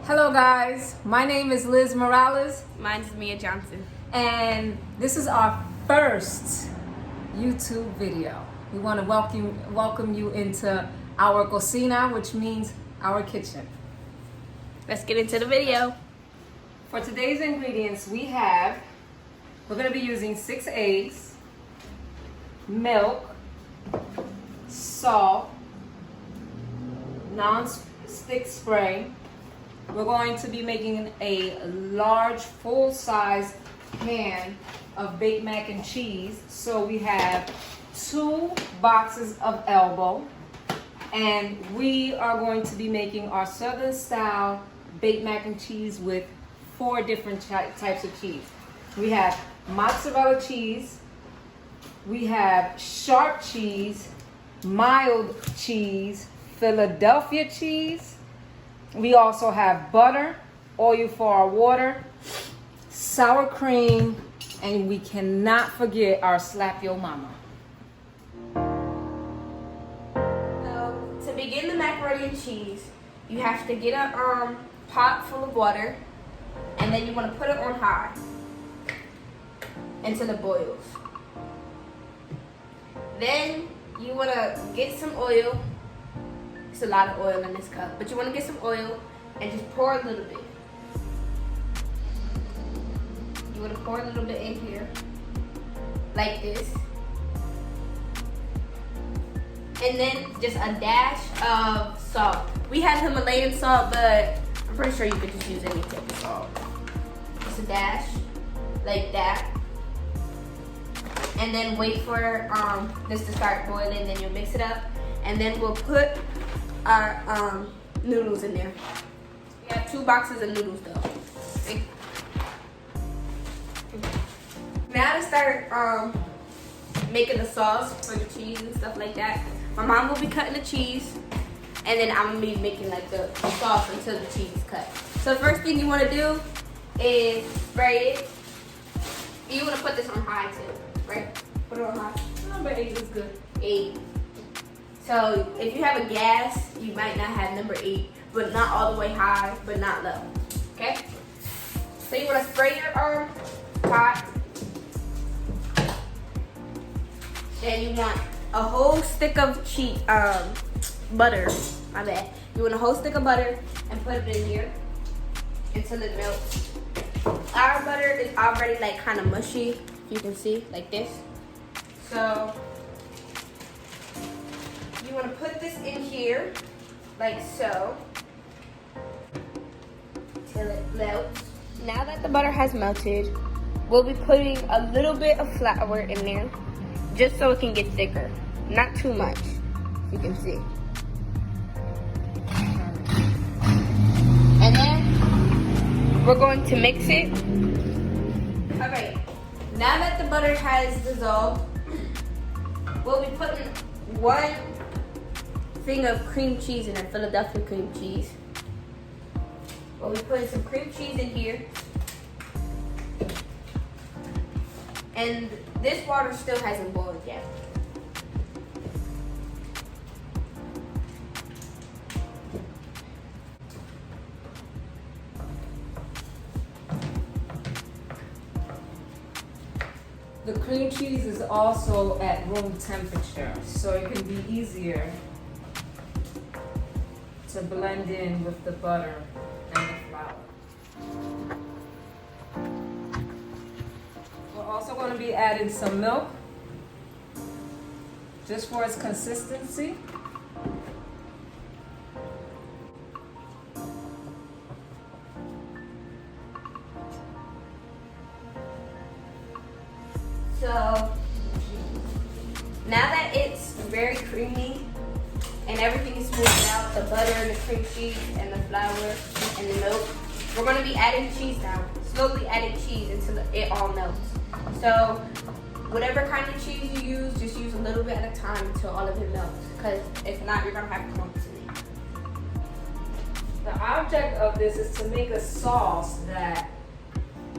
Hello guys, my name is Liz Morales Mine's Mia Johnson. and this is our first YouTube video. We want to welcome you into our cocina, which means our kitchen. Let's get into the video. For today's ingredients, we're going to be using 6 eggs, milk, salt, non-stick spray. We're going to be making a large full-size pan of baked mac and cheese. So we have 2 boxes of elbow, and we are going to be making our southern style baked mac and cheese with 4 different types of cheese. We have mozzarella cheese, we have sharp cheese, mild cheese, Philadelphia cheese. We also have butter, oil for our water, sour cream, and we cannot forget our slap yo mama. To begin the macaroni and cheese, you have to get a pot full of water, and then you want to put it on high until it boils. Then you want to get some oil. It's a lot of oil in this cup, but you want to get some oil and just pour a little bit. You want to pour a little bit in here, like this. And then just a dash of salt. We have Himalayan salt, but I'm pretty sure you could just use any type of salt. Just a dash, like that. And then wait for this to start boiling, then you'll mix it up. And then we'll put our noodles in there. We have 2 boxes of noodles though. Okay. Now to start making the sauce for the cheese and stuff like that. My mom will be cutting the cheese, and then I'm gonna be making like the sauce until the cheese is cut. So the first thing you want to do is spray it. You want to put this on high too, right? Put it on high. Number 8 is good. 8. So if you have a gas, you might not have number 8, but not all the way high, but not low. Okay? So you want to spray your pot. Then you want a whole stick of butter. My bad. You want a whole stick of butter and put it in here until it melts. Our butter is already like kind of mushy. You can see like this. So you want to put this in here, like so, till it melts. Now that the butter has melted, we'll be putting a little bit of flour in there, just so it can get thicker. Not too much, you can see. And then we're going to mix it. Alright, now that the butter has dissolved, we'll be putting 1 thing of cream cheese in it, Philadelphia cream cheese. We'll be putting some cream cheese in here. And this water still hasn't boiled yet. The cream cheese is also at room temperature, so it can be easier to blend in with the butter and the flour. We're also going to be adding some milk, just for its consistency. So now that it's very creamy and everything is smoothed out, the butter, the cream cheese, and the flour, and the milk, we're going to be adding cheese now. Slowly adding cheese until it all melts. So whatever kind of cheese you use, just use a little bit at a time until all of it melts. Because if not, you're going to have clumps in it. The object of this is to make a sauce that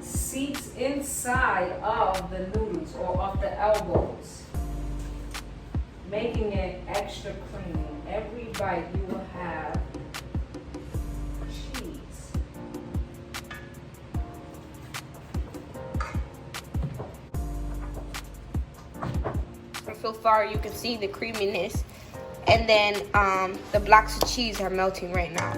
seeps inside of the noodles or of the elbows, making it extra creamy. Every bite you will have cheese. so far you can see the creaminess, and then the blocks of cheese are melting right now.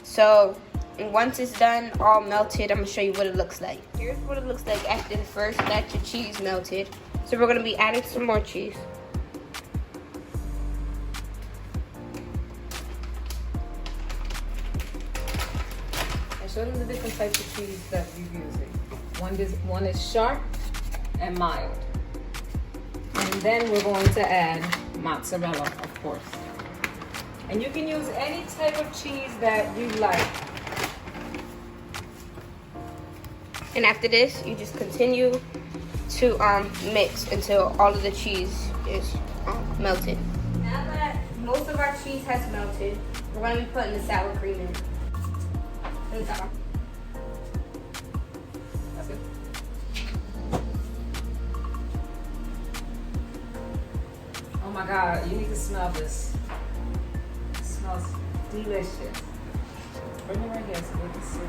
So once it's done, all melted, I'm gonna show you what it looks like. Here's what it looks like after the first batch of cheese melted. So we're gonna be adding some more cheese. And show them the different types of cheese that you're using. One is sharp and mild. And then we're going to add mozzarella, of course. And you can use any type of cheese that you like. And after this, you just continue to mix until all of the cheese is melted. Now that most of our cheese has melted, we're going to be putting the sour cream in. That's it. Oh my God, you need to smell this. It smells delicious. Bring it right here so we can see.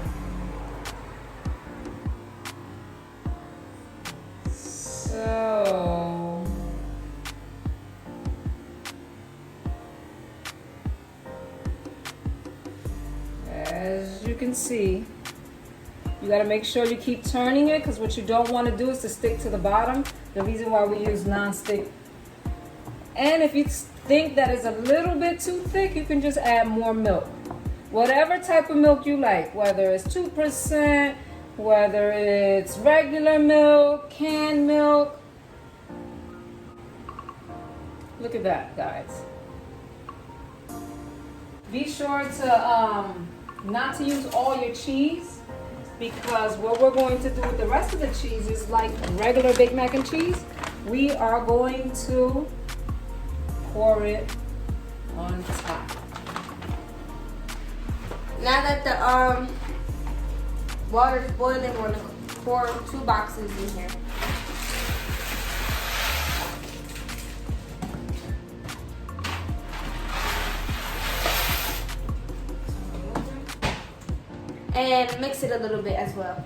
So, as you can see, you got to make sure you keep turning it, because what you don't want to do is to stick to the bottom. The reason why we use non-stick. And if you think that is a little bit too thick, you can just add more milk. Whatever type of milk you like, whether it's 2%, whether it's regular milk, canned milk. Look at that, guys. Be sure to not to use all your cheese, because what we're going to do with the rest of the cheese is like regular baked mac and cheese. We are going to pour it on top. Now that the water is boiling, we're going to pour 2 boxes in here. And mix it a little bit as well.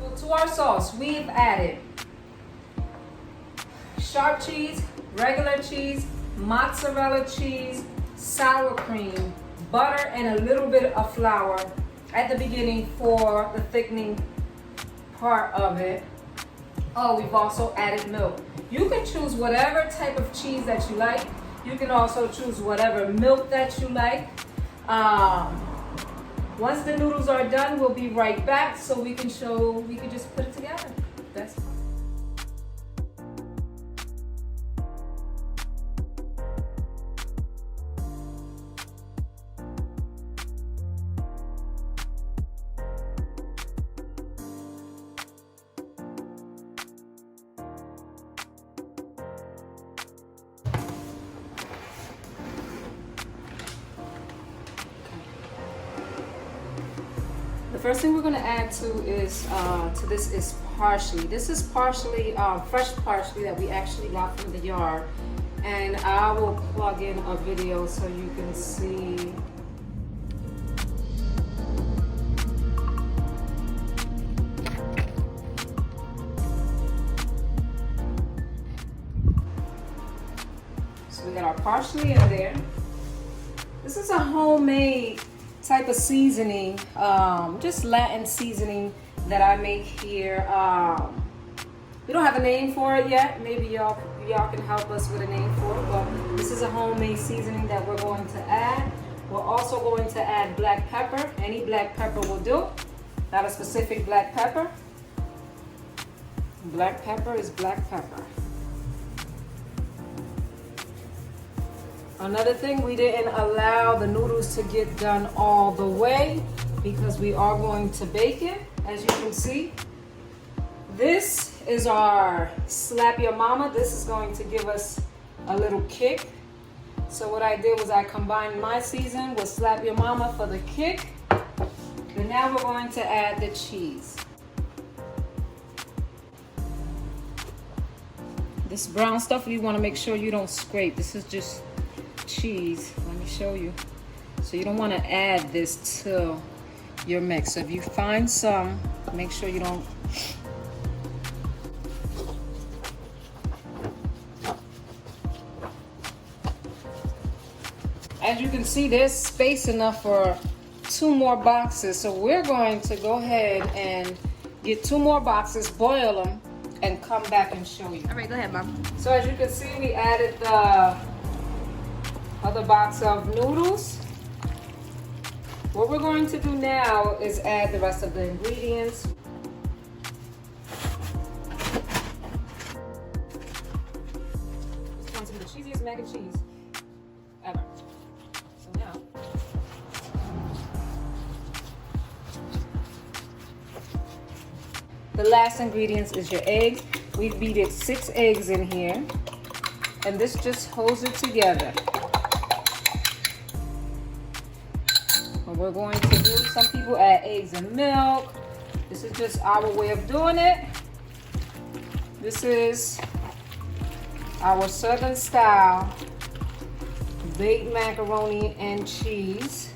So to our sauce, we've added sharp cheese, regular cheese, mozzarella cheese, sour cream, butter, and a little bit of flour at the beginning for the thickening part of it. Oh, we've also added milk. You can choose whatever type of cheese that you like. You can also choose whatever milk that you like. Once the noodles are done, we'll be right back so we can just put it together. That's fine. The first thing we're going to add to this is parsley. This is parsley, fresh parsley that we actually got from the yard, and I will plug in a video so you can see. So we got our parsley in there. This is a homemade type of seasoning, just Latin seasoning that I make here. We don't have a name for it yet. Maybe y'all can help us with a name for it, but this is a homemade seasoning that we're going to add. We're also going to add black pepper. Any black pepper will do, not a specific black pepper. Black pepper is black pepper. Another thing, we didn't allow the noodles to get done all the way because we are going to bake it, as you can see. This is our Slap Your Mama. This is going to give us a little kick. So what I did was I combined my season with Slap Your Mama for the kick. And now we're going to add the cheese. This brown stuff, you want to make sure you don't scrape. This is just cheese. Let me show you. So you don't want to add this to your mix. So if you find some, make sure you don't As you can see, there's space enough for 2 more boxes. So we're going to go ahead and get 2 more boxes, boil them, and come back and show you. All right, go ahead, Mom. So as you can see, we added the other box of noodles. What we're going to do now is add the rest of the ingredients. This is going to be the cheesiest mac and cheese ever. So now, the last ingredients is your egg. We've beaten 6 eggs in here, and this just holds it together. What we're going to do, some people add eggs and milk. This is just our way of doing it. This is our Southern style baked macaroni and cheese.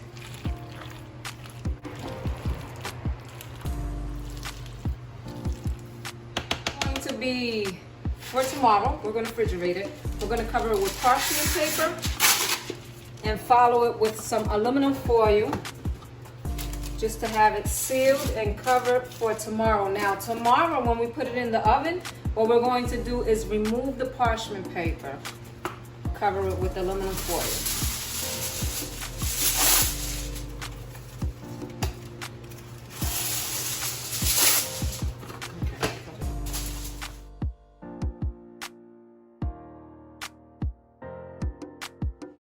Going to be for tomorrow. We're going to refrigerate it. We're going to cover it with parchment paper and follow it with some aluminum foil just to have it sealed and covered for tomorrow. Now tomorrow when we put it in the oven, what we're going to do is remove the parchment paper, cover it with aluminum foil.